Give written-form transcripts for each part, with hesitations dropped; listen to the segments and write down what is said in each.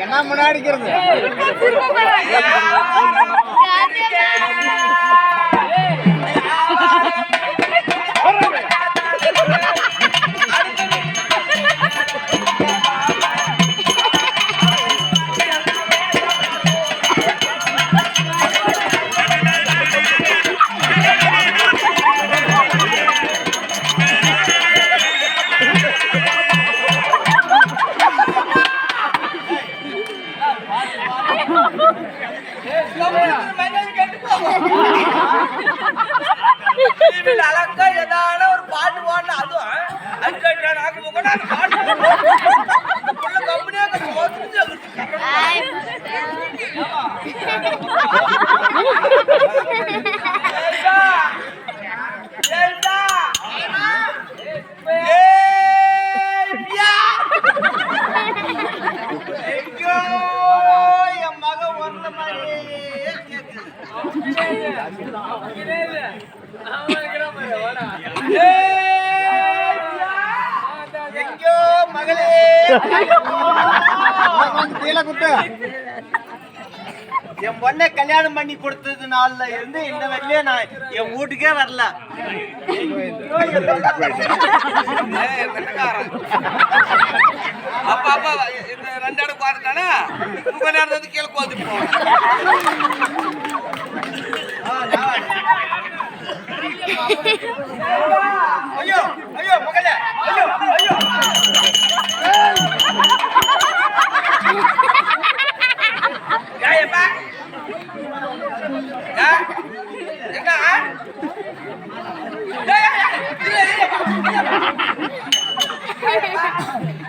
என்ன முன்னாடிக்கிறது அழகா ஏதான ஒரு பாட்டு பாடணும் அதுவும் கம்பெனியா என் மகன் ஒன்ன மாதிரி எங்கோ மகளே என் பொண்ணை கல்யாணம் பண்ணி கொடுத்தது நாள்ல இருந்து இந்த வரையிலே நான் என் வீட்டுக்கே வரல. அப்பா அப்பா ரெண்டு இடம் பார்த்துட்டானா உங்க நேரம் வந்து கீழே கோத்துட்டு போவோம். ஐயோ ஐயோ மகளே ஐயோ ஐயோ ஏப்பா என்ன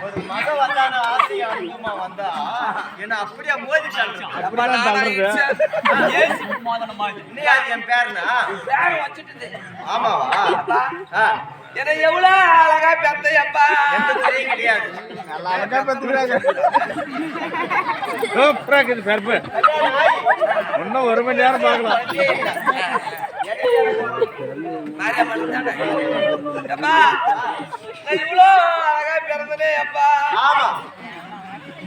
ஒரு மக வந்தான ஆசையா அனுபவமா வந்தா என்ன அப்படியே மோதிட்டாங்க. என் பேருனா ஆமாவா என்ன எவ்வளவு அழகா பெத்தையப்பா எந்த குறையும் கிடையாது. அழகா பெத்துக்கிறாங்க. சூப்பரா இருக்குது பெருப்பு. இன்னும் 1 மணி நேரம் பார்க்கலாம். இவ்வளோ அழகா பிறந்தனே அப்பா. ஆமா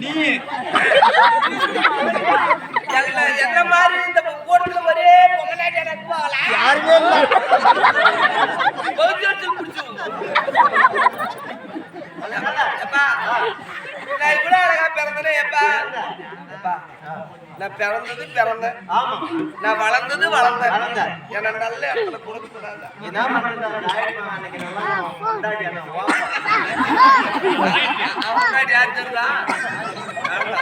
நீ என்ன மாதிரி இந்த கூட்டத்துல ஒரே பொங்கலாட்டி எனக்கு போகலாம் யாருமே இல்லை. நான் இவ்வளவு அழகா பிறந்தனே எப்பா. நான் பிறந்தது பிறந்தேன், நான் வளர்ந்தது வளர்ந்தேன். என்ன நல்ல இடத்துல கொடுக்கூடாது. யார் தெரியுதா